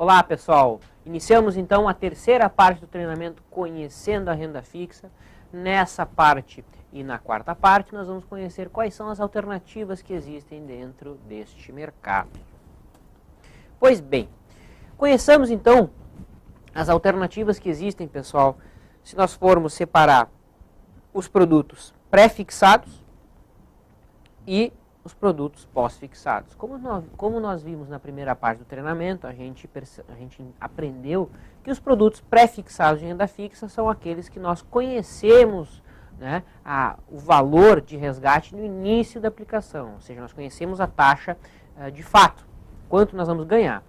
Olá pessoal, iniciamos então a terceira parte do treinamento Conhecendo a Renda Fixa. Nessa parte e na quarta parte nós vamos conhecer quais são as alternativas que existem dentro deste mercado. Pois bem, conheçamos então as alternativas que existem, pessoal, se nós formos separar os produtos pré-fixados e os produtos pós-fixados. Como nós vimos na primeira parte do treinamento, a gente aprendeu que os produtos pré-fixados de renda fixa são aqueles que nós conhecemos, né, o valor de resgate no início da aplicação, ou seja, nós conhecemos a taxa de fato, quanto nós vamos ganhar.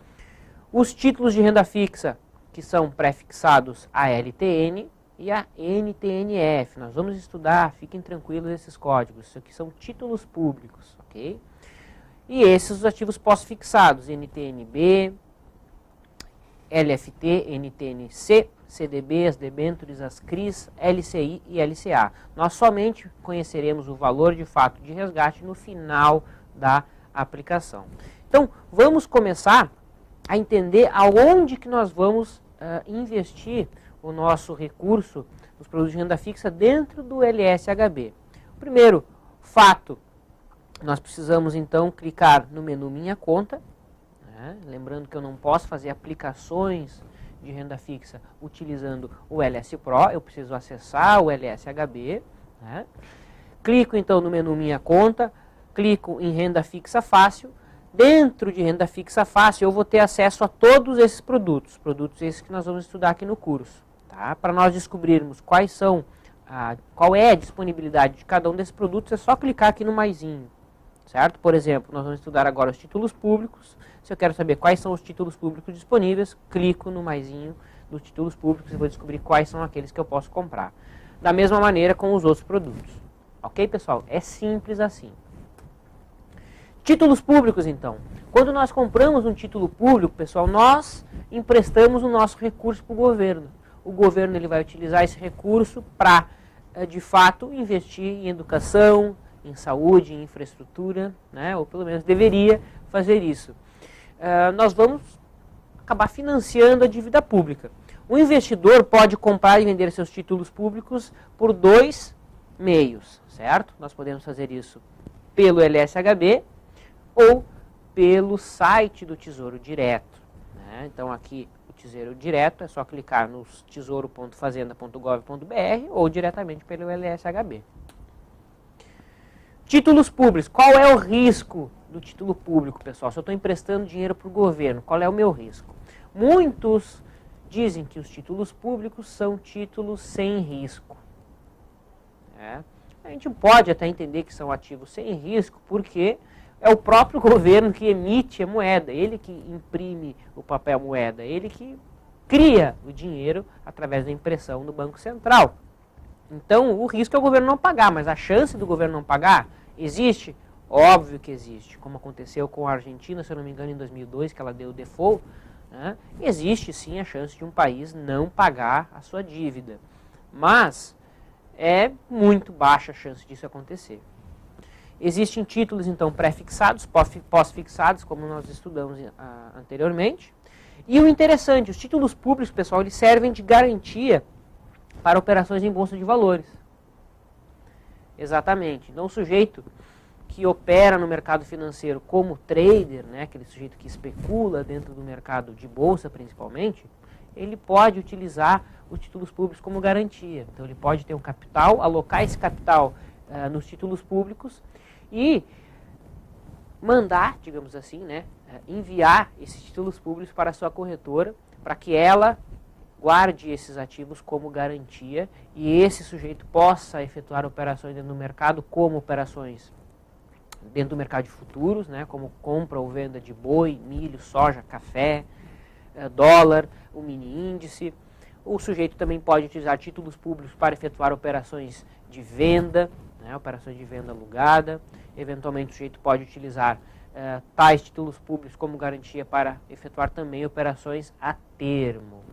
Os títulos de renda fixa que são pré-fixados a LTN e a NTNF. Nós vamos estudar, fiquem tranquilos, esses códigos. Isso aqui são títulos públicos, ok? E esses os ativos pós-fixados, NTNB, LFT, NTNC, CDBs, debêntures, as CRIs, LCI e LCA. Nós somente conheceremos o valor de fato de resgate no final da aplicação. Então, vamos começar a entender aonde que nós vamos investir o nosso recurso, os produtos de renda fixa dentro do LSHB. O primeiro fato, nós precisamos então clicar no menu Minha Conta, né? Lembrando que eu não posso fazer aplicações de renda fixa utilizando o LS Pro, eu preciso acessar o LSHB, né? Clico então no menu Minha Conta, clico em Renda Fixa Fácil. Dentro de Renda Fixa Fácil eu vou ter acesso a todos esses produtos esses que nós vamos estudar aqui no curso. Tá? Para nós descobrirmos qual é a disponibilidade de cada um desses produtos, é só clicar aqui no maisinho, certo? Por exemplo, nós vamos estudar agora os títulos públicos. Se eu quero saber quais são os títulos públicos disponíveis, clico no maisinho dos títulos públicos e vou descobrir quais são aqueles que eu posso comprar. Da mesma maneira com os outros produtos. Ok, pessoal? É simples assim. Títulos públicos, então. Quando nós compramos um título público, pessoal, nós emprestamos o nosso recurso para o governo. O governo ele vai utilizar esse recurso para, de fato, investir em educação, em saúde, em infraestrutura, né? Ou pelo menos deveria fazer isso. Nós vamos acabar financiando a dívida pública. O investidor pode comprar e vender seus títulos públicos por dois meios, certo? Nós podemos fazer isso pelo LSHB ou pelo site do Tesouro Direto, né? Então aqui o Tesouro Direto é só clicar no tesouro.fazenda.gov.br ou diretamente pelo LSHB. Títulos públicos. Qual é o risco do título público, pessoal? Se eu estou emprestando dinheiro para o governo, qual é o meu risco? Muitos dizem que os títulos públicos são títulos sem risco, né? A gente pode até entender que são ativos sem risco, porque é o próprio governo que emite a moeda, ele que imprime o papel moeda, ele que cria o dinheiro através da impressão no Banco Central. Então, o risco é o governo não pagar, mas a chance do governo não pagar existe? Óbvio que existe, como aconteceu com a Argentina, se eu não me engano, em 2002, que ela deu default, né? Existe sim a chance de um país não pagar a sua dívida, mas é muito baixa a chance disso acontecer. Existem títulos, então, pré-fixados, pós-fixados, como nós estudamos anteriormente. E o interessante, os títulos públicos, pessoal, eles servem de garantia para operações em bolsa de valores. Exatamente. Então, o sujeito que opera no mercado financeiro como trader, né, aquele sujeito que especula dentro do mercado de bolsa, principalmente, ele pode utilizar os títulos públicos como garantia. Então, ele pode ter um capital, alocar esse capital nos títulos públicos e mandar, digamos assim, né, enviar esses títulos públicos para a sua corretora, para que ela guarde esses ativos como garantia e esse sujeito possa efetuar operações dentro do mercado, como operações dentro do mercado de futuros, né, como compra ou venda de boi, milho, soja, café, dólar, o mini índice. O sujeito também pode utilizar títulos públicos para efetuar operações de venda, né, operações de venda alugada. Eventualmente o sujeito pode utilizar tais títulos públicos como garantia para efetuar também operações a termo.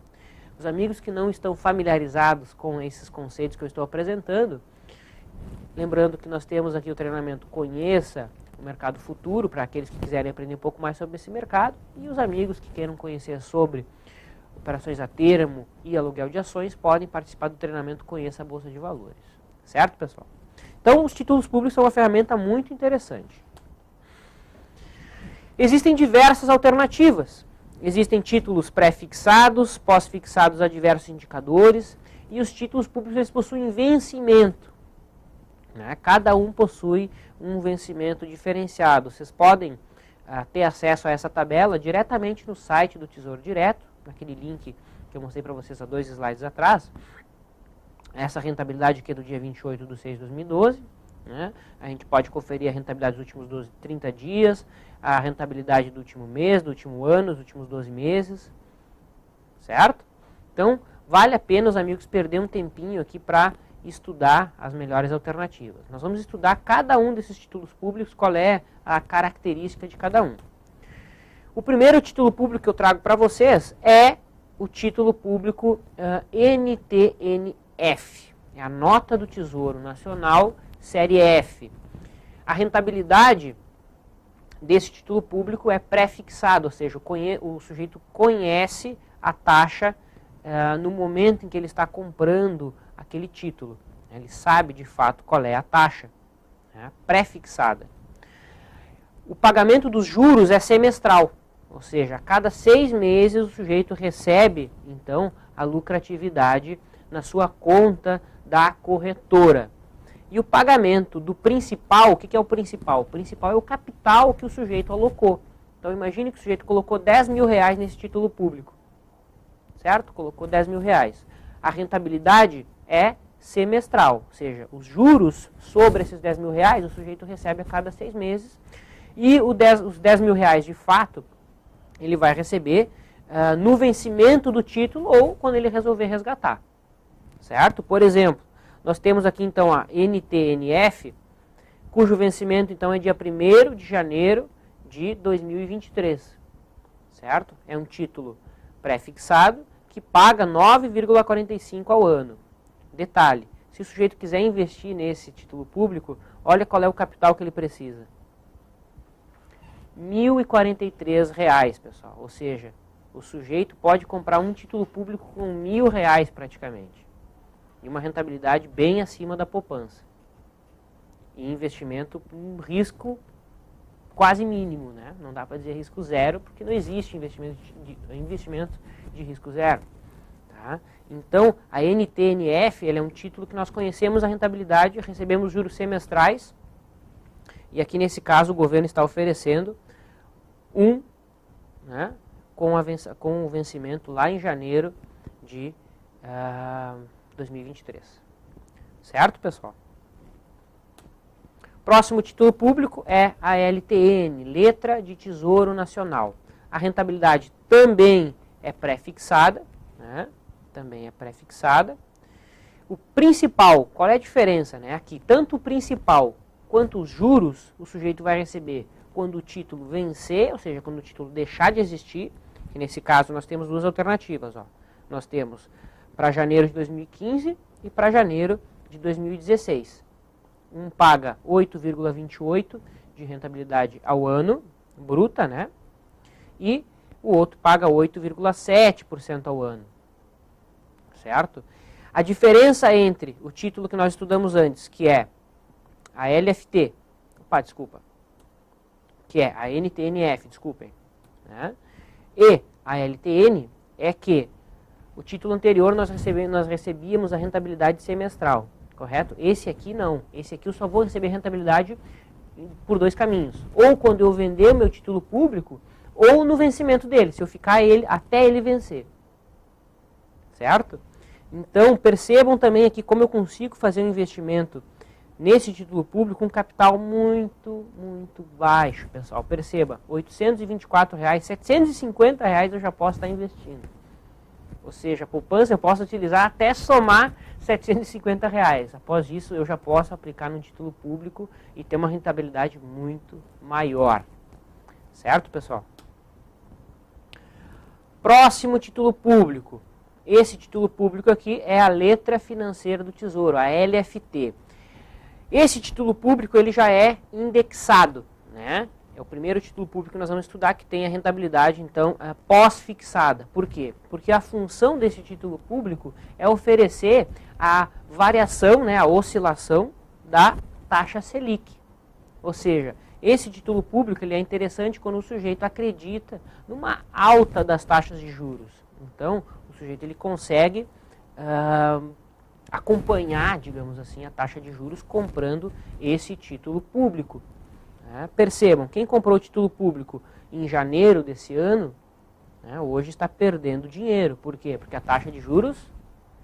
Os amigos que não estão familiarizados com esses conceitos que eu estou apresentando, lembrando que nós temos aqui o treinamento Conheça o mercado futuro, para aqueles que quiserem aprender um pouco mais sobre esse mercado, e os amigos que queiram conhecer sobre operações a termo e aluguel de ações podem participar do treinamento Conheça a Bolsa de Valores. Certo, pessoal? Então, os títulos públicos são uma ferramenta muito interessante. Existem diversas alternativas. Existem títulos pré-fixados, pós-fixados a diversos indicadores, e os títulos públicos eles possuem vencimento. Né? Cada um possui um vencimento diferenciado. Vocês podem ter acesso a essa tabela diretamente no site do Tesouro Direto, naquele link que eu mostrei para vocês há 2 slides atrás. Essa rentabilidade aqui é do dia 28/6/2012. Né? A gente pode conferir a rentabilidade dos últimos 30 dias, a rentabilidade do último mês, do último ano, dos últimos 12 meses. Certo? Então, vale a pena os amigos perder um tempinho aqui para estudar as melhores alternativas. Nós vamos estudar cada um desses títulos públicos, qual é a característica de cada um. O primeiro título público que eu trago para vocês é o título público NTN-F. É a Nota do Tesouro Nacional, série F. A rentabilidade desse título público é pré-fixado, ou seja, o sujeito conhece a taxa no momento em que ele está comprando aquele título. Ele sabe de fato qual é a taxa, né, pré-fixada. O pagamento dos juros é semestral, ou seja, a cada 6 meses o sujeito recebe, então, a lucratividade na sua conta da corretora. E o pagamento do principal, o que é o principal? O principal é o capital que o sujeito alocou. Então, imagine que o sujeito colocou 10 mil reais nesse título público. Certo? Colocou 10 mil reais. A rentabilidade é semestral, ou seja, os juros sobre esses 10 mil reais o sujeito recebe a cada 6 meses. E os 10 mil reais, de fato, ele vai receber no vencimento do título ou quando ele resolver resgatar. Certo? Por exemplo, nós temos aqui então a NTN-F, cujo vencimento então é dia 1º de janeiro de 2023. Certo? É um título pré-fixado que paga 9,45 ao ano. Detalhe, se o sujeito quiser investir nesse título público, olha qual é o capital que ele precisa. R$ 1.043, pessoal. Ou seja, o sujeito pode comprar um título público com R$ 1.000 praticamente. E uma rentabilidade bem acima da poupança. E investimento com risco quase mínimo, né? Não dá para dizer risco zero, porque não existe investimento de risco zero. Tá? Então, a NTN-F ele é um título que nós conhecemos a rentabilidade, recebemos juros semestrais, e aqui nesse caso o governo está oferecendo né, com o vencimento lá em janeiro de 2023. Certo, pessoal? Próximo título público é a LTN, Letra de Tesouro Nacional. A rentabilidade também é pré-fixada, né? Também é pré-fixada. O principal, qual é a diferença? Né? Aqui, tanto o principal quanto os juros, o sujeito vai receber quando o título vencer, ou seja, quando o título deixar de existir, que nesse caso nós temos 2 alternativas. Ó. Nós temos para janeiro de 2015 e para janeiro de 2016. Um paga 8,28% de rentabilidade ao ano, bruta, né? E o outro paga 8,7% ao ano. Certo? A diferença entre o título que nós estudamos antes, que é a LFT, que é a NTN-F, né? E a LTN é que o título anterior nós recebíamos a rentabilidade semestral, correto? Esse aqui não. Esse aqui eu só vou receber rentabilidade por 2 caminhos. Ou quando eu vender o meu título público, ou no vencimento dele, se eu ficar até ele vencer. Certo? Então, percebam também aqui como eu consigo fazer um investimento nesse título público com um capital muito, muito baixo, pessoal. Perceba, R$ 824, R$ 750 eu já posso estar investindo. Ou seja, a poupança eu posso utilizar até somar R$ 750. Após isso, eu já posso aplicar no título público e ter uma rentabilidade muito maior. Certo, pessoal? Próximo título público. Esse título público aqui é a Letra Financeira do Tesouro, a LFT. Esse título público ele já é indexado, né? É o primeiro título público que nós vamos estudar que tem a rentabilidade, então, pós-fixada. Por quê? Porque a função desse título público é oferecer a variação, né, a oscilação da taxa Selic. Ou seja, esse título público ele é interessante quando o sujeito acredita numa alta das taxas de juros. Então, o sujeito ele consegue acompanhar, digamos assim, a taxa de juros comprando esse título público. Percebam, quem comprou o título público em janeiro desse ano, hoje está perdendo dinheiro. Por quê? Porque a taxa de juros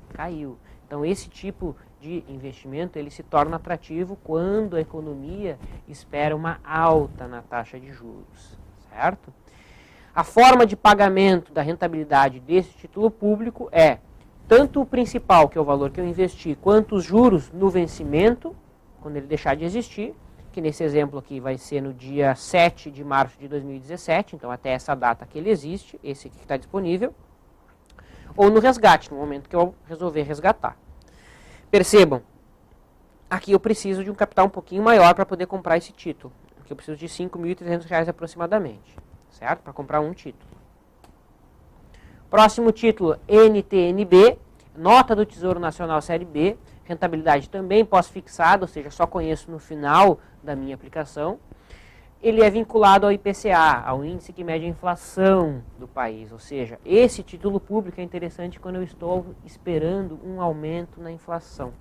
caiu. Então, esse tipo de investimento ele se torna atrativo quando a economia espera uma alta na taxa de juros, certo? A forma de pagamento da rentabilidade desse título público é tanto o principal, que é o valor que eu investi, quanto os juros no vencimento, quando ele deixar de existir, que nesse exemplo aqui vai ser no dia 7 de março de 2017, então até essa data que ele existe, esse aqui que está disponível, ou no resgate, no momento que eu resolver resgatar. Percebam, aqui eu preciso de um capital um pouquinho maior para poder comprar esse título, porque eu preciso de R$ 5.300 aproximadamente, certo? Para comprar um título. Próximo título, NTNB, Nota do Tesouro Nacional Série B, rentabilidade também pós-fixada, ou seja, só conheço no final da minha aplicação. Ele é vinculado ao IPCA, ao índice que mede a inflação do país, ou seja, esse título público é interessante quando eu estou esperando um aumento na inflação,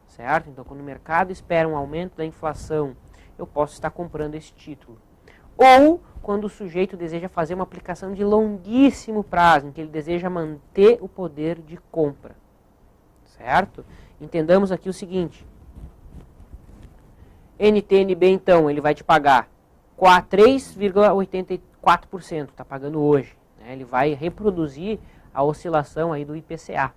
certo? Então, quando o mercado espera um aumento da inflação, eu posso estar comprando esse título. Ou quando o sujeito deseja fazer uma aplicação de longuíssimo prazo, em que ele deseja manter o poder de compra, certo? Entendamos aqui o seguinte: NTNB, então, ele vai te pagar 3,84%, está pagando hoje. Né? Ele vai reproduzir a oscilação aí do IPCA.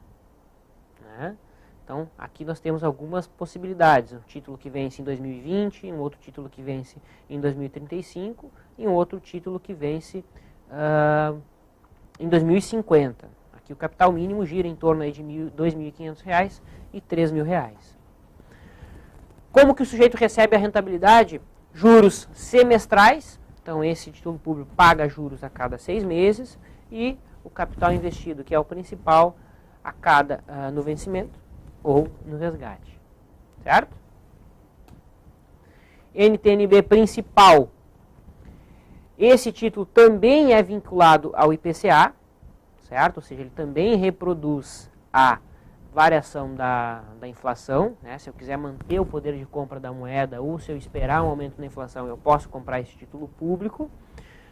Né? Então, aqui nós temos algumas possibilidades. Um título que vence em 2020, um outro título que vence em 2035 e um outro título que vence em 2050. Aqui o capital mínimo gira em torno aí de R$ 2.500 e R$ 3.000. Como que o sujeito recebe a rentabilidade? Juros semestrais. Então, esse título público paga juros a cada 6 meses. E o capital investido, que é o principal, a cada no vencimento ou no resgate. Certo? NTNB principal. Esse título também é vinculado ao IPCA, certo? Ou seja, ele também reproduz a variação da inflação, né? Se eu quiser manter o poder de compra da moeda ou se eu esperar um aumento na inflação, eu posso comprar esse título público.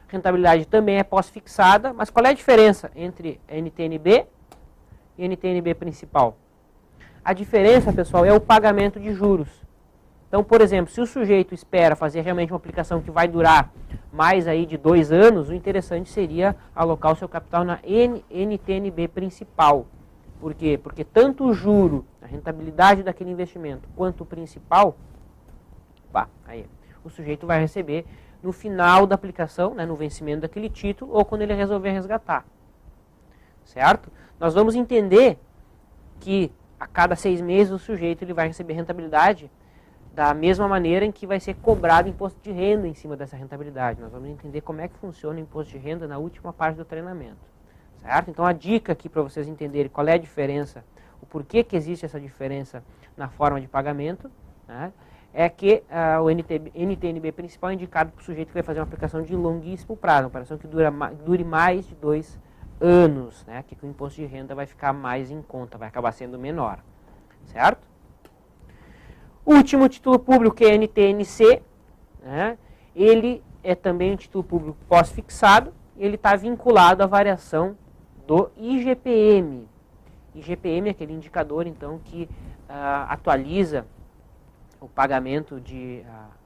Rentabilidade também é pós-fixada, mas qual é a diferença entre NTNB e NTNB principal? A diferença, pessoal, é o pagamento de juros. Então, por exemplo, se o sujeito espera fazer realmente uma aplicação que vai durar mais aí de 2 anos, o interessante seria alocar o seu capital na NTNB principal. Por quê? Porque tanto o juro, a rentabilidade daquele investimento, quanto o principal, aí, o sujeito vai receber no final da aplicação, né, no vencimento daquele título, ou quando ele resolver resgatar. Certo? Nós vamos entender que a cada 6 meses o sujeito ele vai receber rentabilidade da mesma maneira em que vai ser cobrado imposto de renda em cima dessa rentabilidade. Nós vamos entender como é que funciona o imposto de renda na última parte do treinamento. Certo? Então, a dica aqui para vocês entenderem qual é a diferença, o porquê que existe essa diferença na forma de pagamento, né, é que o NTNB principal é indicado para o sujeito que vai fazer uma aplicação de longuíssimo prazo, uma operação que dure mais de 2 anos, né, que o imposto de renda vai ficar mais em conta, vai acabar sendo menor. Certo? Último título público, que é NTNC, né, ele é também um título público pós-fixado, ele está vinculado à variação do IGPM. IGPM é aquele indicador, então, que atualiza o pagamento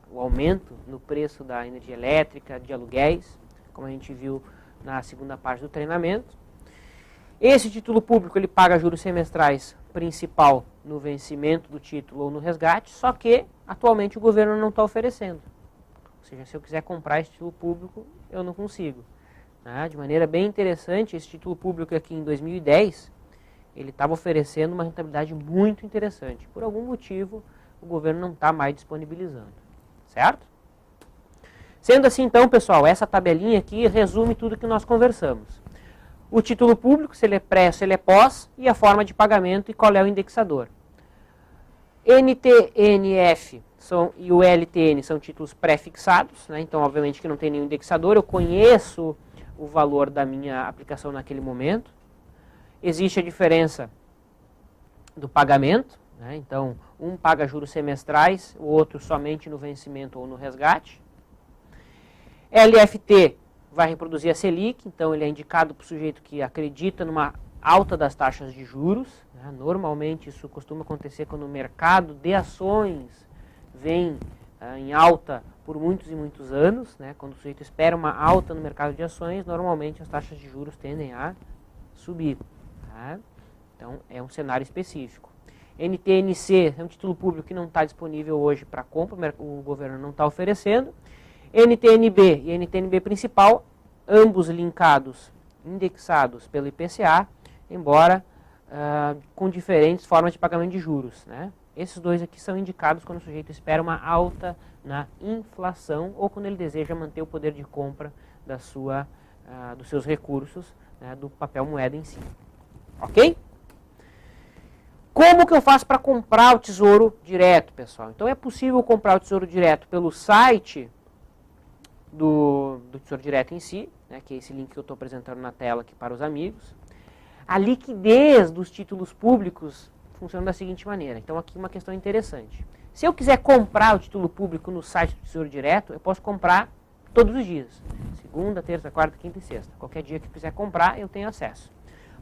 o aumento no preço da energia elétrica, de aluguéis, como a gente viu na segunda parte do treinamento. Esse título público, ele paga juros semestrais principal no vencimento do título ou no resgate, só que atualmente o governo não está oferecendo. Ou seja, se eu quiser comprar esse título público, eu não consigo. De maneira bem interessante, esse título público aqui em 2010, ele estava oferecendo uma rentabilidade muito interessante. Por algum motivo, o governo não está mais disponibilizando. Certo? Sendo assim, então, pessoal, essa tabelinha aqui resume tudo que nós conversamos. O título público, se ele é pré, se ele é pós, e a forma de pagamento e qual é o indexador. NTNF e o LTN são títulos pré-fixados, né? Então, obviamente, que não tem nenhum indexador, eu conheço o valor da minha aplicação naquele momento. Existe a diferença do pagamento, né? Então, um paga juros semestrais, o outro somente no vencimento ou no resgate. LFT vai reproduzir a Selic, então ele é indicado para o sujeito que acredita numa alta das taxas de juros, né? Normalmente isso costuma acontecer quando o mercado de ações vem em alta por muitos e muitos anos, né? Quando o sujeito espera uma alta no mercado de ações, normalmente as taxas de juros tendem a subir. Tá? Então é um cenário específico. NTNC é um título público que não está disponível hoje para compra, o governo não está oferecendo. NTNB e NTNB principal, ambos linkados, indexados pelo IPCA, embora com diferentes formas de pagamento de juros, né? Esses dois aqui são indicados quando o sujeito espera uma alta na inflação ou quando ele deseja manter o poder de compra dos seus recursos, né, do papel moeda em si. Ok? Como que eu faço para comprar o Tesouro Direto, pessoal? Então é possível comprar o Tesouro Direto pelo site do Tesouro Direto em si, né, que é esse link que eu estou apresentando na tela aqui para os amigos. A liquidez dos títulos públicos funciona da seguinte maneira. Então aqui uma questão interessante. Se eu quiser comprar o título público no site do Tesouro Direto, eu posso comprar todos os dias. Segunda, terça, quarta, quinta e sexta. Qualquer dia que eu quiser comprar, eu tenho acesso.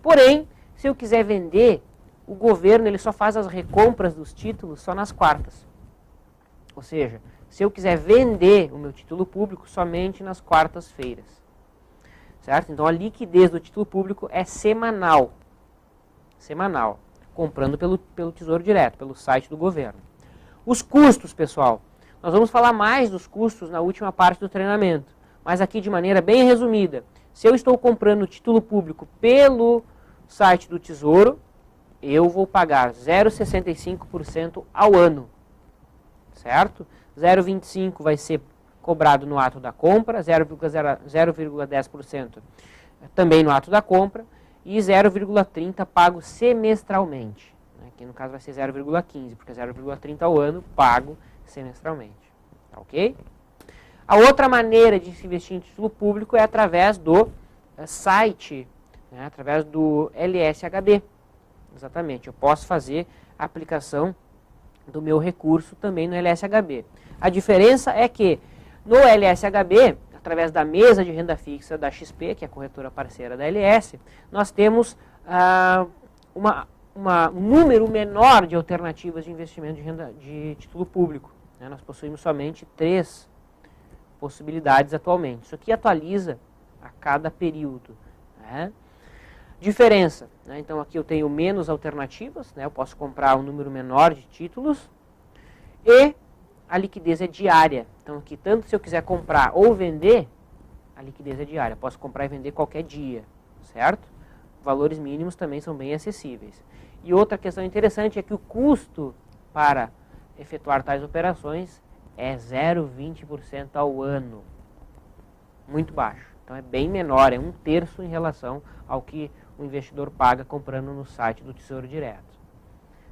Porém, se eu quiser vender, o governo ele só faz as recompras dos títulos só nas quartas. Ou seja, se eu quiser vender o meu título público somente nas quartas-feiras. Certo? Então a liquidez do título público é semanal. Semanal. Comprando pelo Tesouro Direto, pelo site do governo. Os custos, pessoal. Nós vamos falar mais dos custos na última parte do treinamento. Mas aqui de maneira bem resumida. Se eu estou comprando o título público pelo site do Tesouro, eu vou pagar 0,65% ao ano. Certo? 0,25% vai ser cobrado no ato da compra, 0,10% também no ato da compra e 0,30% pago semestralmente. Aqui no caso vai ser 0,15%, porque 0,30% ao ano pago semestralmente. Tá ok? A outra maneira de se investir em título público é através do site, né, através do LSHB. Exatamente, eu posso fazer a aplicação do meu recurso também no LSHB. A diferença é que no LSHB, através da mesa de renda fixa da XP, que é a corretora parceira da LS, nós temos um número menor de alternativas de investimento de título público. Né? Nós possuímos somente 3 possibilidades atualmente. Isso aqui atualiza a cada período. Né? Diferença. Né? Então aqui eu tenho menos alternativas, né? Eu posso comprar um número menor de títulos e a liquidez é diária. Então aqui, tanto se eu quiser comprar ou vender, a liquidez é diária. Eu posso comprar e vender qualquer dia, certo? Valores mínimos também são bem acessíveis. E outra questão interessante é que o custo para efetuar tais operações é 0,20% ao ano. Muito baixo. Então é bem menor, é 1/3 em relação ao que o investidor paga comprando no site do Tesouro Direto.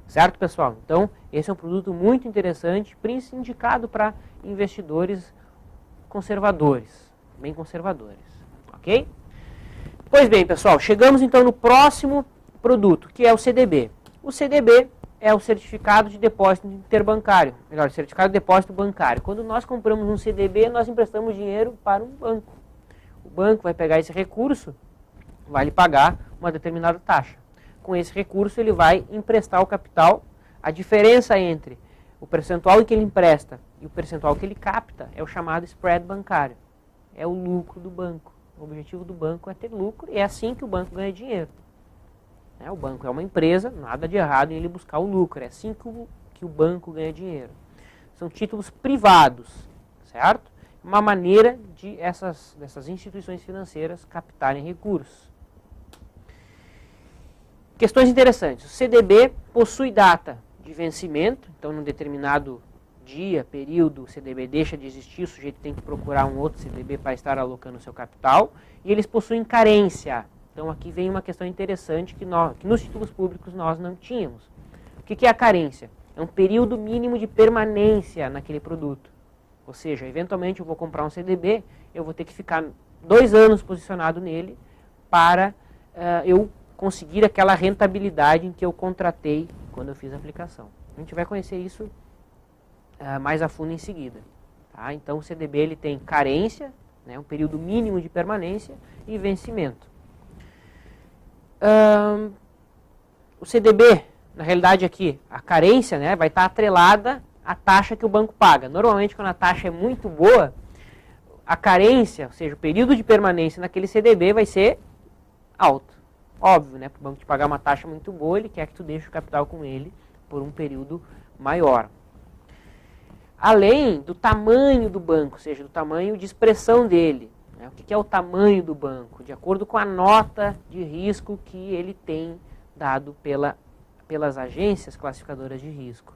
Certo, pessoal? Então, esse é um produto muito interessante, principalmente indicado para investidores conservadores, bem conservadores. Ok? Pois bem, pessoal, chegamos então no próximo produto, que é o CDB. O CDB é o Certificado de Depósito Interbancário, melhor, Certificado de Depósito Bancário. Quando nós compramos um CDB, nós emprestamos dinheiro para um banco. O banco vai pegar esse recurso, vai lhe pagar uma determinada taxa. Com esse recurso, ele vai emprestar o capital. A diferença entre o percentual que ele empresta e o percentual que ele capta é o chamado spread bancário. É o lucro do banco. O objetivo do banco é ter lucro e é assim que o banco ganha dinheiro. O banco é uma empresa, nada de errado em ele buscar o lucro. É assim que o banco ganha dinheiro. São títulos privados, certo? Uma maneira de dessas instituições financeiras captarem recursos. Questões interessantes. O CDB possui data de vencimento, então num determinado dia, período, o CDB deixa de existir, o sujeito tem que procurar um outro CDB para estar alocando o seu capital, e eles possuem carência. Então aqui vem uma questão interessante que nos títulos públicos nós não tínhamos. O que é a carência? É um período mínimo de permanência naquele produto. Ou seja, eventualmente eu vou comprar um CDB, eu vou ter que ficar 2 anos posicionado nele para eu conseguir aquela rentabilidade em que eu contratei quando eu fiz a aplicação. A gente vai conhecer isso mais a fundo em seguida. Tá? Então o CDB ele tem carência, né, um período mínimo de permanência e vencimento. O CDB, na realidade aqui, a carência, né, vai estar atrelada à taxa que o banco paga. Normalmente quando a taxa é muito boa, a carência, ou seja, o período de permanência naquele CDB vai ser alto. Óbvio, né, para o banco te pagar uma taxa muito boa, ele quer que tu deixe o capital com ele por um período maior. Além do tamanho do banco, ou seja, do tamanho de expressão dele. Né? O que é o tamanho do banco? De acordo com a nota de risco que ele tem dado pelas agências classificadoras de risco.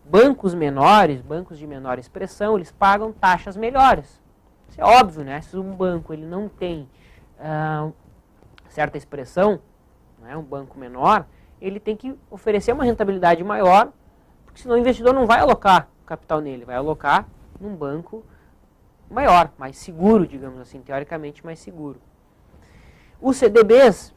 Bancos menores, bancos de menor expressão, eles pagam taxas melhores. Isso é óbvio, né? Se um banco ele não tem certa expressão, né, um banco menor, ele tem que oferecer uma rentabilidade maior, porque senão o investidor não vai alocar o capital nele, vai alocar num banco maior, mais seguro, digamos assim, teoricamente mais seguro. Os CDBs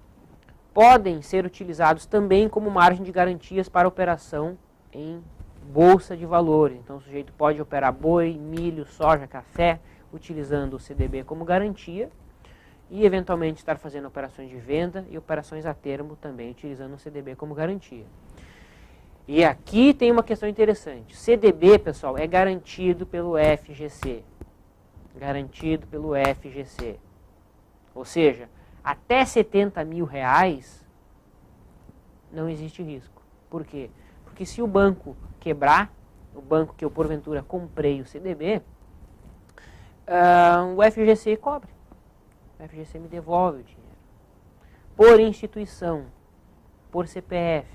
podem ser utilizados também como margem de garantias para operação em bolsa de valores. Então o sujeito pode operar boi, milho, soja, café, utilizando o CDB como garantia, e eventualmente estar fazendo operações de venda e operações a termo também, utilizando o CDB como garantia. E aqui tem uma questão interessante. CDB, pessoal, é garantido pelo FGC. Garantido pelo FGC. Ou seja, até R$70 mil não existe risco. Por quê? Porque se o banco quebrar, o banco que eu porventura comprei o CDB, o FGC cobre. O FGC me devolve o dinheiro. Por instituição, por CPF.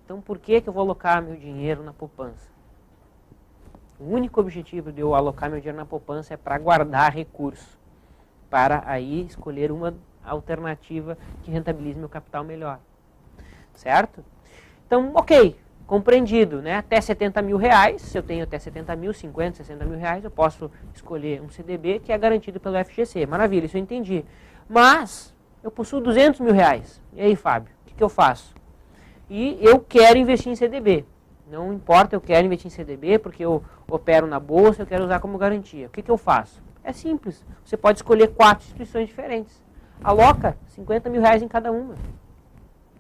Então por que eu vou alocar meu dinheiro na poupança? O único objetivo de eu alocar meu dinheiro na poupança é para guardar recurso, para aí escolher uma alternativa que rentabilize meu capital melhor. Certo? Então, ok, compreendido, né? Até R$70 mil, se eu tenho até 70 mil, 50, 60 mil reais, eu posso escolher um CDB que é garantido pelo FGC. Maravilha, isso eu entendi. Mas eu possuo R$200 mil. E aí, Fábio, o que eu faço? E eu quero investir em CDB. Não importa, eu quero investir em CDB porque eu opero na bolsa, eu quero usar como garantia. O que eu faço? É simples. Você pode escolher 4 instituições diferentes. Aloca R$50 mil em cada uma.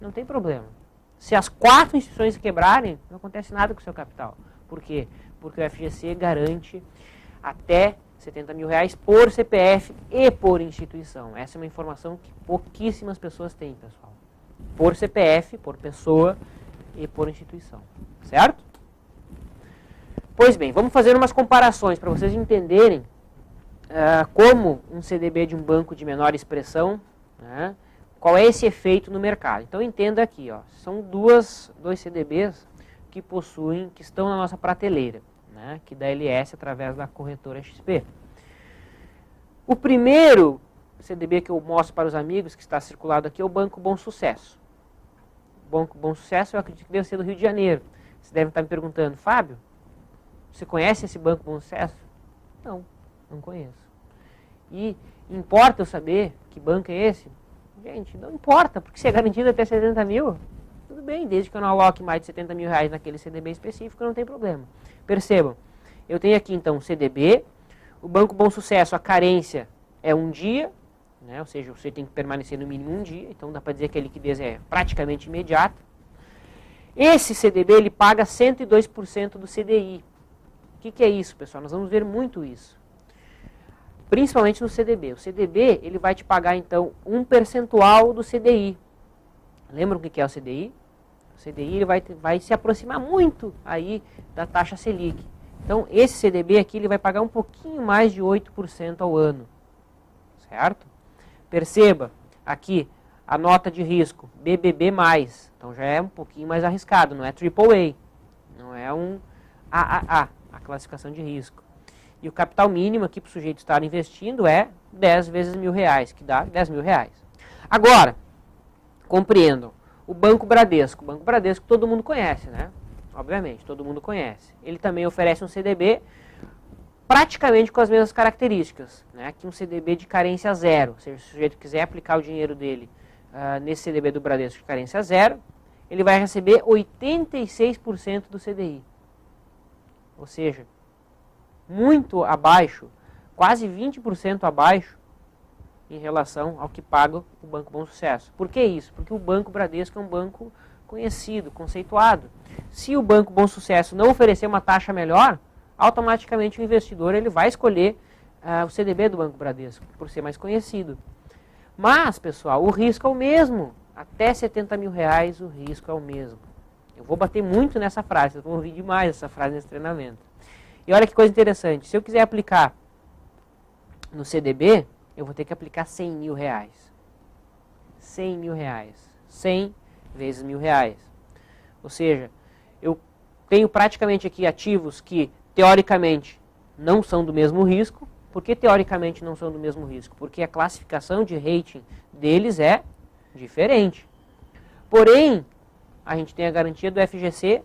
Não tem problema. Se as 4 instituições quebrarem, não acontece nada com o seu capital. Por quê? Porque o FGC garante até R$70 mil por CPF e por instituição. Essa é uma informação que pouquíssimas pessoas têm, pessoal. Por CPF, por pessoa e por instituição. Certo? Pois bem, vamos fazer umas comparações para vocês entenderem como um CDB de um banco de menor expressão, né, qual é esse efeito no mercado. Então entenda aqui, ó, são dois CDBs que estão na nossa prateleira, né, que da LS através da corretora XP. O primeiro CDB que eu mostro para os amigos, que está circulado aqui, é o Banco Bom Sucesso. O Banco Bom Sucesso eu acredito que deve ser do Rio de Janeiro. Você deve estar me perguntando, Fábio, você conhece esse Banco Bom Sucesso? Não, não conheço. E importa eu saber que banco é esse? Gente, não importa, porque se é garantido até 70 mil, tudo bem, desde que eu não aloque mais de 70 mil reais naquele CDB específico, não tem problema. Percebam, eu tenho aqui então o CDB, o Banco Bom Sucesso, a carência é 1 dia, né, ou seja, você tem que permanecer no mínimo 1 dia, então dá para dizer que a liquidez é praticamente imediata. Esse CDB ele paga 102% do CDI. O que é isso, pessoal? Nós vamos ver muito isso. Principalmente no CDB. O CDB ele vai te pagar, então, um percentual do CDI. Lembram o que é o CDI? O CDI ele vai se aproximar muito aí da taxa Selic. Então, esse CDB aqui ele vai pagar um pouquinho mais de 8% ao ano. Certo? Perceba, aqui, a nota de risco, BBB+. Então, já é um pouquinho mais arriscado, não é AAA. Não é um AAA, a classificação de risco. E o capital mínimo aqui para o sujeito estar investindo é 10 vezes R$1.000, que dá R$10.000. Agora, compreendam, o Banco Bradesco todo mundo conhece, né? Obviamente, todo mundo conhece. Ele também oferece um CDB praticamente com as mesmas características, né? Que um CDB de carência zero. Ou seja, se o sujeito quiser aplicar o dinheiro dele nesse CDB do Bradesco de carência zero, ele vai receber 86% do CDI. Ou seja, muito abaixo, quase 20% abaixo em relação ao que paga o Banco Bom Sucesso. Por que isso? Porque o Banco Bradesco é um banco conhecido, conceituado. Se o Banco Bom Sucesso não oferecer uma taxa melhor, automaticamente o investidor ele vai escolher o CDB do Banco Bradesco, por ser mais conhecido. Mas, pessoal, o risco é o mesmo. Até R$70.000 o risco é o mesmo. Eu vou bater muito nessa frase, vocês vão ouvir demais essa frase nesse treinamento. E olha que coisa interessante, se eu quiser aplicar no CDB, eu vou ter que aplicar R$100.000. R$100.000. 100 vezes R$1.000. Ou seja, eu tenho praticamente aqui ativos que, teoricamente, não são do mesmo risco. Por que teoricamente não são do mesmo risco? Porque a classificação de rating deles é diferente. Porém, a gente tem a garantia do FGC,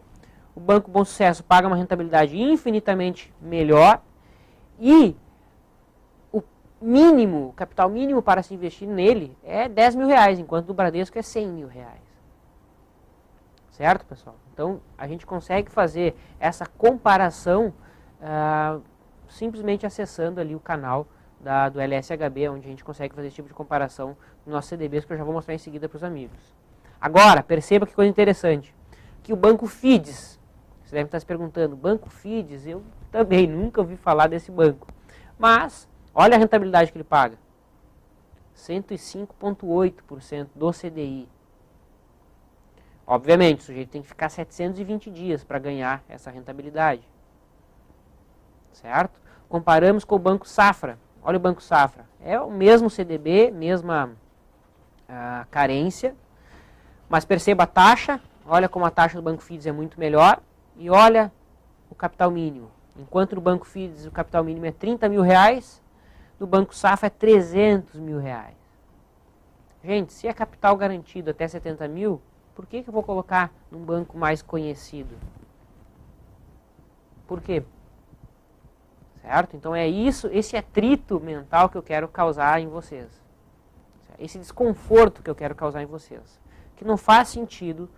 o Banco Bom Sucesso paga uma rentabilidade infinitamente melhor e o mínimo, o capital mínimo para se investir nele é R$10.000, enquanto do Bradesco é R$100.000. Certo, pessoal? Então, a gente consegue fazer essa comparação simplesmente acessando ali o canal do LSHB, onde a gente consegue fazer esse tipo de comparação nos nossos CDBs, que eu já vou mostrar em seguida para os amigos. Agora, perceba que coisa interessante, que o Banco FIDES, você deve estar se perguntando, Banco FIDES, eu também nunca ouvi falar desse banco, mas olha a rentabilidade que ele paga, 105,8% do CDI. Obviamente, o sujeito tem que ficar 720 dias para ganhar essa rentabilidade. Certo? Comparamos com o Banco Safra. Olha o Banco Safra. É o mesmo CDB, mesma carência. Mas perceba a taxa. Olha como a taxa do Banco FIDES é muito melhor. E olha o capital mínimo. Enquanto no Banco FIDES o capital mínimo é R$30.000, no Banco Safra é R$300.000. Gente, se é capital garantido até 70 mil, por que eu vou colocar num banco mais conhecido? Por quê? Certo? Então é isso, esse atrito mental que eu quero causar em vocês. Esse desconforto que eu quero causar em vocês. Que não faz sentido,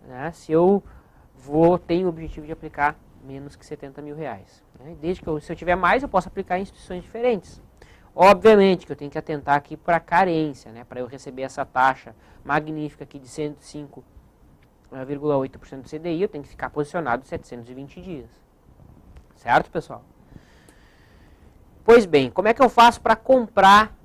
né, se eu tenho o objetivo de aplicar menos que R$70.000. Né? Desde que se eu tiver mais, eu posso aplicar em instituições diferentes. Obviamente que eu tenho que atentar aqui para a carência, né, para eu receber essa taxa magnífica aqui de 105,8% do CDI, eu tenho que ficar posicionado 720 dias. Certo, pessoal? Pois bem, como é que eu faço para comprar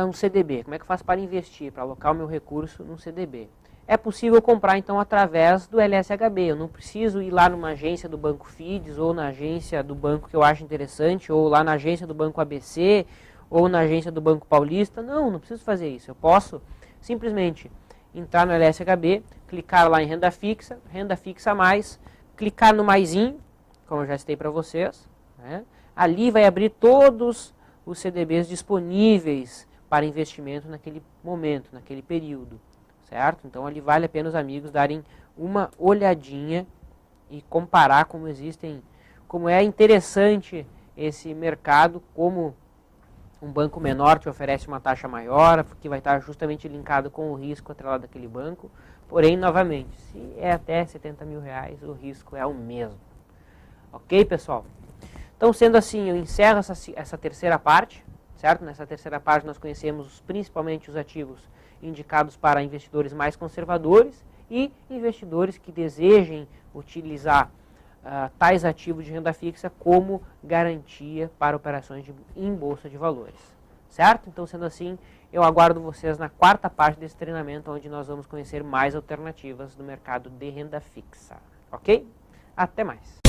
um CDB? Como é que eu faço para investir, para alocar o meu recurso num CDB? É possível comprar, então, através do LSHB. Eu não preciso ir lá numa agência do Banco FIDES, ou na agência do banco que eu acho interessante, ou lá na agência do Banco ABC, ou na agência do Banco Paulista. Não preciso fazer isso. Eu posso simplesmente entrar no LSHB, clicar lá em renda fixa mais, clicar no maisinho, como eu já citei para vocês, né? Ali vai abrir todos os CDBs disponíveis para investimento naquele momento, naquele período, certo? Então ali vale a pena os amigos darem uma olhadinha e comparar como é interessante esse mercado, como um banco menor te oferece uma taxa maior, que vai estar justamente linkado com o risco atrelado daquele banco. Porém, novamente, se é até R$70.000, o risco é o mesmo. Ok, pessoal? Então, sendo assim, eu encerro essa terceira parte, certo? Nessa terceira parte nós conhecemos principalmente os ativos indicados para investidores mais conservadores e investidores que desejem utilizar tais ativos de renda fixa como garantia para operações em bolsa de valores, certo? Então, sendo assim, eu aguardo vocês na quarta parte desse treinamento, onde nós vamos conhecer mais alternativas do mercado de renda fixa, ok? Até mais!